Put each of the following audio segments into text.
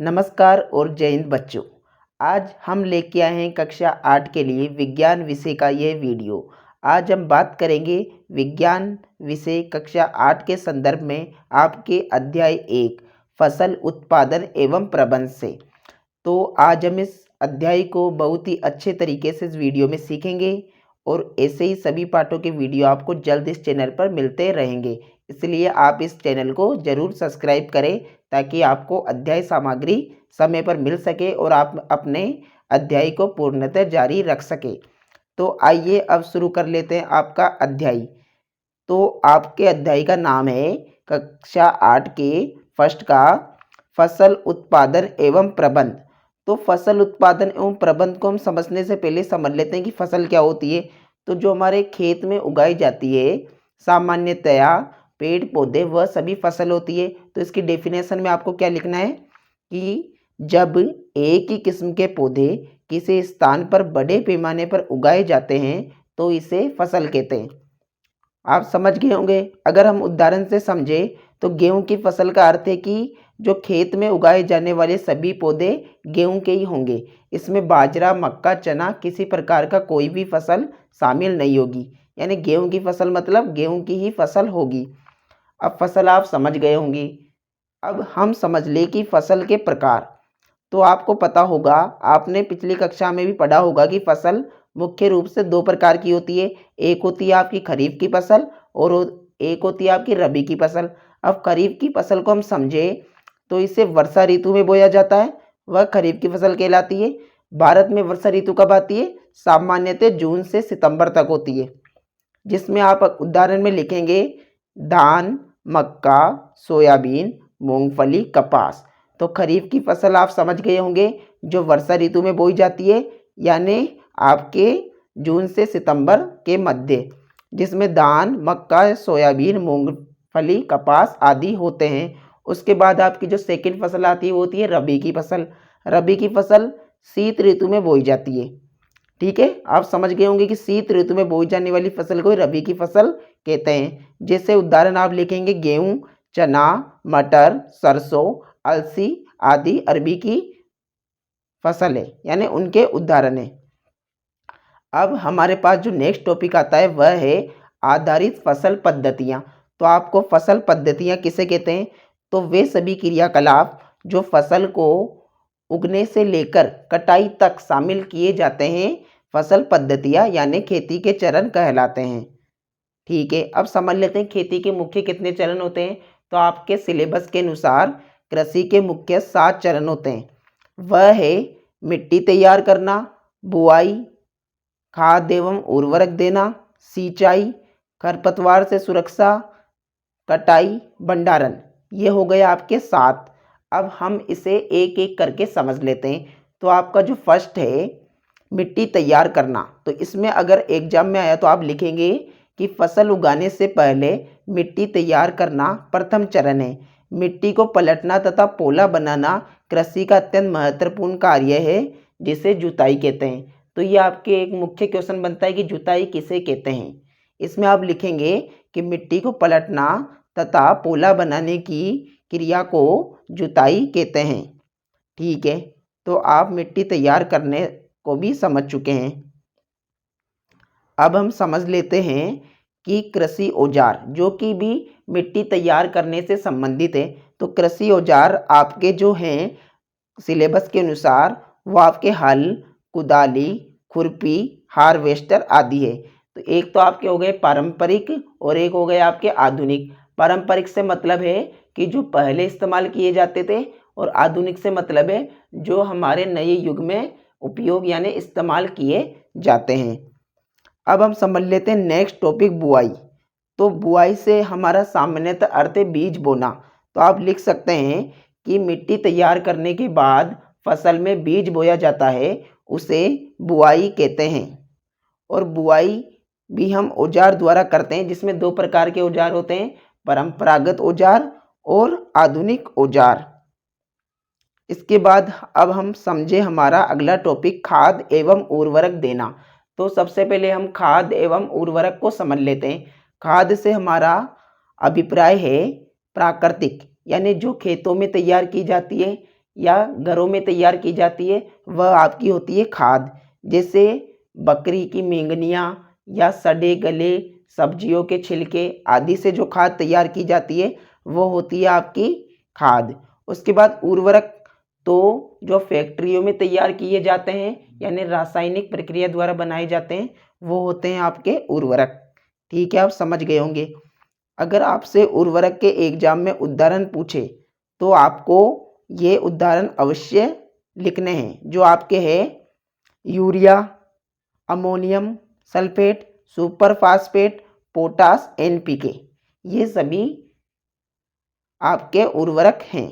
नमस्कार और जय हिंद बच्चों। आज हम लेके आए हैं कक्षा 8 के लिए विज्ञान विषय का ये वीडियो। आज हम बात करेंगे विज्ञान विषय कक्षा 8 के संदर्भ में आपके अध्याय 1 फसल उत्पादन एवं प्रबंध से। तो आज हम इस अध्याय को बहुत ही अच्छे तरीके से इस वीडियो में सीखेंगे और ऐसे ही सभी पाठों के वीडियो आपको जल्द इस चैनल पर मिलते रहेंगे। इसलिए आप इस चैनल को ज़रूर सब्सक्राइब करें ताकि आपको अध्याय सामग्री समय पर मिल सके और आप अपने अध्याय को पूर्णतः जारी रख सके। तो आइए अब शुरू कर लेते हैं आपका अध्याय। तो आपके अध्याय का नाम है कक्षा 8 के फर्स्ट का फसल उत्पादन एवं प्रबंध। तो फसल उत्पादन एवं प्रबंध को हम समझने से पहले समझ लेते हैं कि फसल क्या होती है। तो जो हमारे खेत में उगाई जाती है सामान्यतया पेड़ पौधे वह सभी फसल होती है। तो इसकी डेफिनेशन में आपको क्या लिखना है कि जब एक ही किस्म के पौधे किसी स्थान पर बड़े पैमाने पर उगाए जाते हैं तो इसे फसल कहते हैं। आप समझ गए होंगे। अगर हम उदाहरण से समझे तो गेहूं की फसल का अर्थ है कि जो खेत में उगाए जाने वाले सभी पौधे गेहूं के ही होंगे। इसमें बाजरा, मक्का, चना किसी प्रकार का कोई भी फसल शामिल नहीं होगी। यानी गेहूं की फसल मतलब गेहूं की ही फसल होगी। अब फसल आप समझ गए होंगी। अब हम समझ ले कि फसल के प्रकार। तो आपको पता होगा, आपने पिछली कक्षा में भी पढ़ा होगा कि फसल मुख्य रूप से दो प्रकार की होती है। एक होती है आपकी खरीफ की फसल और एक होती है आपकी रबी की फसल। अब खरीफ की फसल को हम समझे तो इसे वर्षा ऋतु में बोया जाता है, वह खरीफ की फसल कहलाती है। भारत में वर्षा ऋतु कब आती है? सामान्यतः जून से सितंबर तक होती है, जिसमें आप उदाहरण में लिखेंगे धान, मक्का, सोयाबीन, मूंगफली, कपास। तो खरीफ की फसल आप समझ गए होंगे जो वर्षा ऋतु में बोई जाती है, यानी आपके जून से सितंबर के मध्य, जिसमें धान, मक्का, सोयाबीन, मूंगफली, कपास आदि होते हैं। उसके बाद आपकी जो सेकंड फसल आती है वो होती है रबी की फसल। रबी की फसल शीत ऋतु में बोई जाती है। ठीक है, आप समझ गए होंगे कि शीत ऋतु में बोई जाने वाली फसल को रबी की फसल कहते हैं। जैसे उदाहरण आप लिखेंगे गेहूं, चना, मटर, सरसों, अलसी आदि अरबी की फसल है, यानी उनके उदाहरण है। अब हमारे पास जो नेक्स्ट टॉपिक आता है वह है आधारित फसल पद्धतियाँ। तो आपको फसल पद्धतियाँ किसे कहते हैं? तो वे सभी क्रियाकलाप जो फसल को उगने से लेकर कटाई तक शामिल किए जाते हैं, फसल पद्धतियाँ यानी खेती के चरण कहलाते हैं। ठीक है, अब समझ लेते हैं खेती के मुख्य कितने चरण होते हैं। तो आपके सिलेबस के अनुसार कृषि के मुख्य 7 चरण होते हैं। वह है मिट्टी तैयार करना, बुआई, खाद एवं उर्वरक देना, सिंचाई, खरपतवार से सुरक्षा, कटाई, भंडारण। ये हो गए आपके 7। अब हम इसे एक एक करके समझ लेते हैं। तो आपका जो फर्स्ट है मिट्टी तैयार करना, तो इसमें अगर एग्जाम में आया तो आप लिखेंगे कि फसल उगाने से पहले मिट्टी तैयार करना प्रथम चरण है। मिट्टी को पलटना तथा पोला बनाना कृषि का अत्यंत महत्वपूर्ण कार्य है, जिसे जुताई कहते हैं। तो ये आपके एक मुख्य क्वेश्चन बनता है कि जुताई किसे कहते हैं। इसमें आप लिखेंगे कि मिट्टी को पलटना तथा पोला बनाने की क्रिया को जुताई कहते हैं। ठीक है, तो आप मिट्टी तैयार करने को भी समझ चुके हैं। अब हम समझ लेते हैं कि कृषि औजार जो कि भी मिट्टी तैयार करने से संबंधित है। तो कृषि औजार आपके जो हैं सिलेबस के अनुसार वो आपके हल, कुदाली, खुरपी, हार्वेस्टर आदि है। तो एक तो आपके हो गए पारंपरिक और एक हो गए आपके आधुनिक। पारंपरिक से मतलब है कि जो पहले इस्तेमाल किए जाते थे, और आधुनिक से मतलब है जो हमारे नए युग में उपयोग यानी इस्तेमाल किए जाते हैं। अब हम समझ लेते हैं नेक्स्ट टॉपिक बुआई। तो बुआई से हमारा सामान्यतः अर्थ है बीज बोना। तो आप लिख सकते हैं कि मिट्टी तैयार करने के बाद फसल में बीज बोया जाता है, उसे बुआई कहते हैं। और बुआई भी हम औजार द्वारा करते हैं, जिसमें 2 प्रकार के औजार होते हैं, परंपरागत औजार और आधुनिक औजार। इसके बाद अब हम समझे हमारा अगला टॉपिक खाद एवं उर्वरक देना। तो सबसे पहले हम खाद एवं उर्वरक को समझ लेते हैं। खाद से हमारा अभिप्राय है प्राकृतिक, यानी जो खेतों में तैयार की जाती है, या घरों में तैयार की जाती है वह आपकी होती है खाद, जैसे बकरी की मेंगनियाँ या सड़े गले सब्जियों के छिलके आदि से जो खाद तैयार की जाती है वो होती है आपकी खाद। उसके बाद उर्वरक तो जो फैक्ट्रियों में तैयार किए जाते हैं यानी रासायनिक प्रक्रिया द्वारा बनाए जाते हैं वो होते हैं आपके उर्वरक। ठीक है, आप समझ गए होंगे। अगर आपसे उर्वरक के एग्जाम में उदाहरण पूछे तो आपको ये उदाहरण अवश्य लिखने हैं, जो आपके हैं urea, ammonium sulphate, super phosphate, potash, NPK, ये सभी आपके उर्वरक हैं।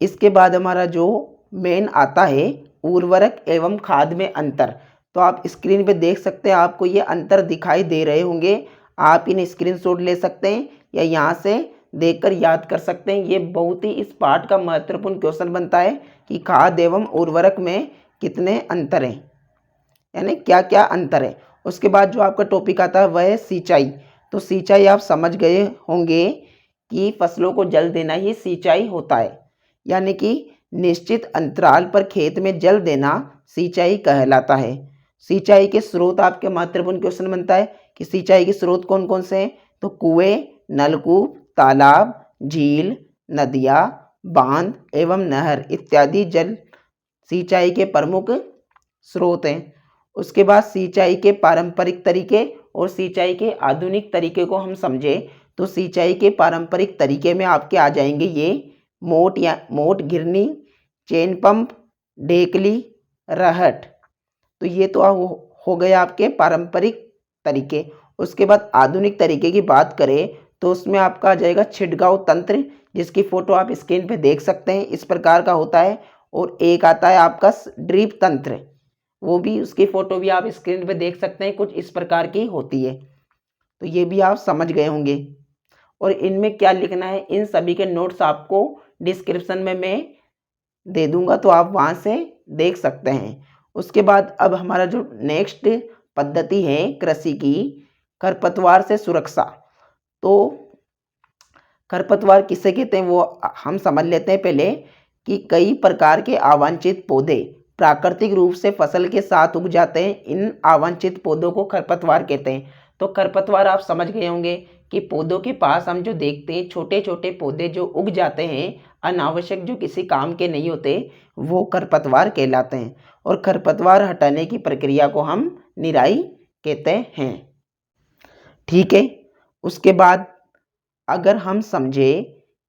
इसके बाद हमारा जो मेन आता है उर्वरक एवं खाद में अंतर। तो आप स्क्रीन पे देख सकते हैं, आपको ये अंतर दिखाई दे रहे होंगे। आप इन स्क्रीनशॉट ले सकते हैं या यहाँ से देखकर याद कर सकते हैं। ये बहुत ही इस पार्ट का महत्वपूर्ण क्वेश्चन बनता है कि खाद एवं उर्वरक में कितने अंतर हैं, यानी क्या क्या अंतर है। उसके बाद जो आपका टॉपिक आता है वह है सिंचाई। तो सिंचाई आप समझ गए होंगे कि फसलों को जल देना ही सिंचाई होता है, यानी कि निश्चित अंतराल पर खेत में जल देना सिंचाई कहलाता है। सिंचाई के स्रोत आपके महत्वपूर्ण क्वेश्चन बनता है कि सिंचाई के स्रोत कौन कौन से हैं। तो कुएं, नलकूप, तालाब, झील, नदियाँ, बांध एवं नहर इत्यादि जल सिंचाई के प्रमुख स्रोत हैं। उसके बाद सिंचाई के पारंपरिक तरीके और सिंचाई के आधुनिक तरीके को हम समझे तो सिंचाई के पारंपरिक तरीके में आपके आ जाएंगे ये मोट गिरनी, चेन पंप, ढेकली, रहट। तो ये तो हो गए आपके पारंपरिक तरीके। उसके बाद आधुनिक तरीके की बात करें तो उसमें आपका आ जाएगा छिड़काव तंत्र, जिसकी फोटो आप स्क्रीन पे देख सकते हैं, इस प्रकार का होता है। और एक आता है आपका ड्रिप तंत्र, वो भी उसकी फोटो भी आप स्क्रीन पे देख सकते हैं, कुछ इस प्रकार की होती है। तो ये भी आप समझ गए होंगे। और इनमें क्या लिखना है इन सभी के नोट्स आपको डिस्क्रिप्शन में मैं दे दूंगा, तो आप वहाँ से देख सकते हैं। उसके बाद अब हमारा जो नेक्स्ट पद्धति है कृषि की, खरपतवार से सुरक्षा। तो खरपतवार किसे कहते हैं वो हम समझ लेते हैं पहले कि कई प्रकार के अवांछित पौधे प्राकृतिक रूप से फसल के साथ उग जाते हैं। इन अवांछित पौधों को खरपतवार कहते हैं। तो खरपतवार आप समझ गए होंगे कि पौधों के पास हम जो देखते हैं छोटे छोटे पौधे जो उग जाते हैं अनावश्यक, जो किसी काम के नहीं होते, वो खरपतवार कहलाते हैं। और खरपतवार हटाने की प्रक्रिया को हम निराई कहते हैं। ठीक है। उसके बाद अगर हम समझे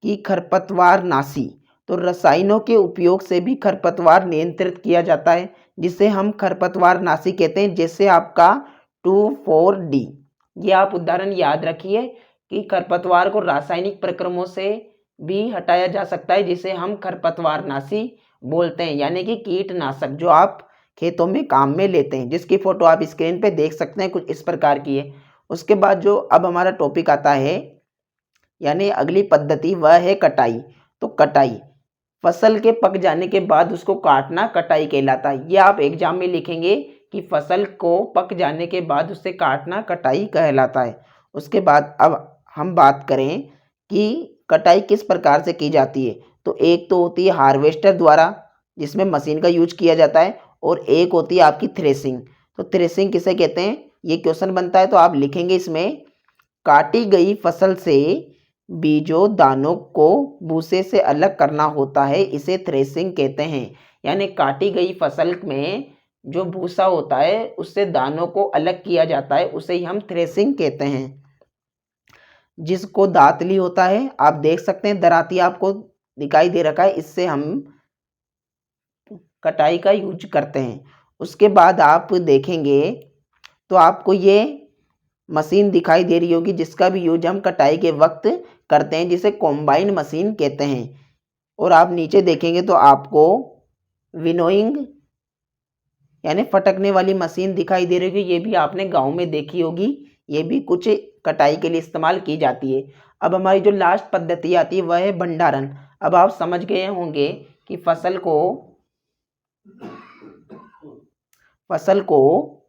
कि खरपतवार नाशी, तो रसायनों के उपयोग से भी खरपतवार नियंत्रित किया जाता है, जिसे हम खरपतवार नाशी कहते हैं। जैसे आपका 2,4-D, ये आप उदाहरण याद रखिए कि खरपतवार को रासायनिक प्रक्रमों से भी हटाया जा सकता है, जिसे हम खरपतवार नाशी बोलते हैं, यानी कि कीटनाशक जो आप खेतों में काम में लेते हैं, जिसकी फोटो आप स्क्रीन पे देख सकते हैं, कुछ इस प्रकार की है। उसके बाद जो अब हमारा टॉपिक आता है यानी अगली पद्धति, वह है कटाई। तो कटाई फसल के पक जाने के बाद उसको काटना कटाई कहलाता है। ये आप एग्जाम में लिखेंगे कि फसल को पक जाने के बाद उसे काटना कटाई कहलाता है। उसके बाद अब हम बात करें कि कटाई किस प्रकार से की जाती है। तो एक तो होती है हार्वेस्टर द्वारा, जिसमें मशीन का यूज किया जाता है, और एक होती है आपकी थ्रेसिंग। तो थ्रेसिंग किसे कहते हैं, ये क्वेश्चन बनता है, तो आप लिखेंगे इसमें काटी गई फसल से बीजों दानों को भूसे से अलग करना होता है, इसे थ्रेसिंग कहते हैं। यानी काटी गई फसल में जो भूसा होता है उससे दानों को अलग किया जाता है, उसे ही हम थ्रेसिंग कहते हैं। जिसको दातली होता है, आप देख सकते हैं दराती आपको दिखाई दे रखा है, इससे हम कटाई का यूज करते हैं। उसके बाद आप देखेंगे तो आपको ये मशीन दिखाई दे रही होगी, जिसका भी यूज हम कटाई के वक्त करते हैं, जिसे कॉम्बाइन मशीन कहते हैं। और आप नीचे देखेंगे तो आपको विनोइंग यानी फटकने वाली मशीन दिखाई दे रही होगी, ये भी आपने गांव में देखी होगी, ये भी कुछ कटाई के लिए इस्तेमाल की जाती है। अब हमारी जो लास्ट पद्धति आती है वह है भंडारण। अब आप समझ गए होंगे कि फसल को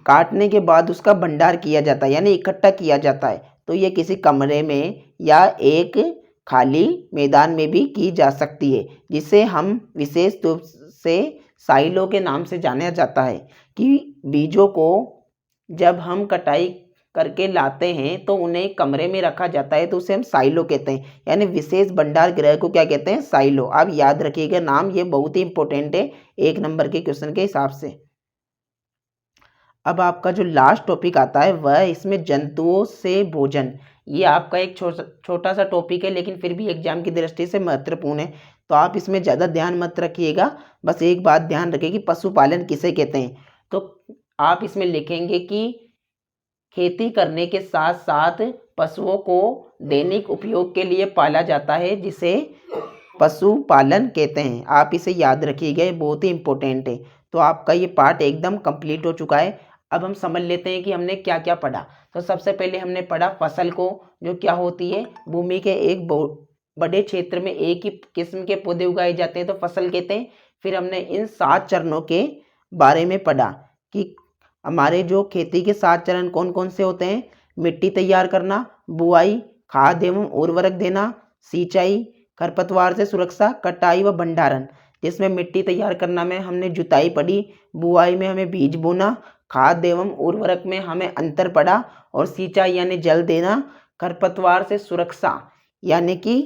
काटने के बाद उसका भंडार किया जाता है, यानी इकट्ठा किया जाता है। तो ये किसी कमरे में या एक खाली मैदान में भी की जा सकती है, जिसे हम विशेष रूप से साइलो के नाम से जाना जाता है। कि बीजों को जब हम कटाई करके लाते हैं तो उन्हें कमरे में रखा जाता है, तो उसे हम साइलो कहते हैं, यानी विशेष भंडार गृह को क्या कहते हैं? साइलो। आप याद रखिएगा नाम, ये बहुत ही इंपॉर्टेंट है 1 नंबर के क्वेश्चन के हिसाब से। अब आपका जो लास्ट टॉपिक आता है वह इसमें जंतुओं से भोजन। ये आपका एक छोटा सा टॉपिक है, लेकिन फिर भी एग्जाम की दृष्टि से महत्वपूर्ण है, तो आप इसमें ज़्यादा ध्यान मत रखिएगा। बस एक बात ध्यान रखिए कि पशुपालन किसे कहते हैं। तो आप इसमें लिखेंगे कि खेती करने के साथ साथ पशुओं को दैनिक उपयोग के लिए पाला जाता है, जिसे पशुपालन कहते हैं। आप इसे याद रखिएगा, बहुत ही इंपॉर्टेंट है। तो आपका ये पार्ट एकदम कंप्लीट हो चुका है। अब हम समझ लेते हैं कि हमने क्या क्या पढ़ा। तो सबसे पहले हमने पढ़ा फसल को, जो क्या होती है, भूमि के एक बड़े क्षेत्र में एक ही किस्म के पौधे उगाए जाते हैं, तो फसल कहते हैं। फिर हमने इन 7 चरणों के बारे में पढ़ा कि हमारे जो खेती के 7 चरण कौन कौन से होते हैं। मिट्टी तैयार करना, बुआई, खाद एवं उर्वरक देना, सिंचाई, खरपतवार से सुरक्षा, कटाई व भंडारण। जिसमें मिट्टी तैयार करना में हमने जुताई पढ़ी, बुआई में हमें बीज बोना, खाद एवं उर्वरक में हमें अंतर पड़ा, और सिंचाई यानी जल देना, खरपतवार से सुरक्षा यानी कि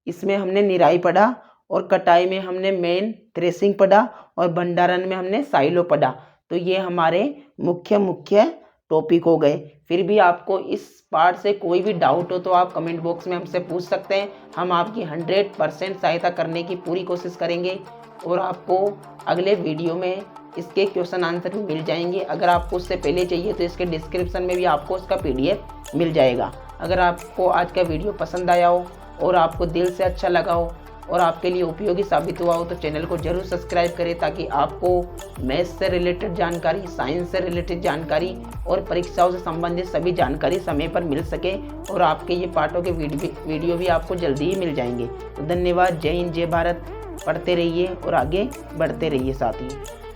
इसमें हमने निराई पढ़ा, और कटाई में हमने मेन थ्रेसिंग पढ़ा, और भंडारण में हमने साइलो पढ़ा। तो ये हमारे मुख्य टॉपिक हो गए। फिर भी आपको इस पार्ट से कोई भी डाउट हो तो आप कमेंट बॉक्स में हमसे पूछ सकते हैं। हम आपकी 100% सहायता करने की पूरी कोशिश करेंगे, और आपको अगले वीडियो में इसके क्वेश्चन आंसर भी मिल जाएंगे। अगर आपको उससे पहले चाहिए तो इसके डिस्क्रिप्शन में भी आपको उसका PDF मिल जाएगा। अगर आपको आज का वीडियो पसंद आया हो और आपको दिल से अच्छा लगा हो और आपके लिए उपयोगी साबित हुआ हो तो चैनल को जरूर सब्सक्राइब करें, ताकि आपको मैथ्स से रिलेटेड जानकारी, साइंस से रिलेटेड जानकारी और परीक्षाओं से संबंधित सभी जानकारी समय पर मिल सके, और आपके ये पाठों के वीडियो भी आपको जल्दी ही मिल जाएंगे। तो धन्यवाद। जय हिंद, जय भारत। पढ़ते रहिए और आगे बढ़ते रहिए साथियों।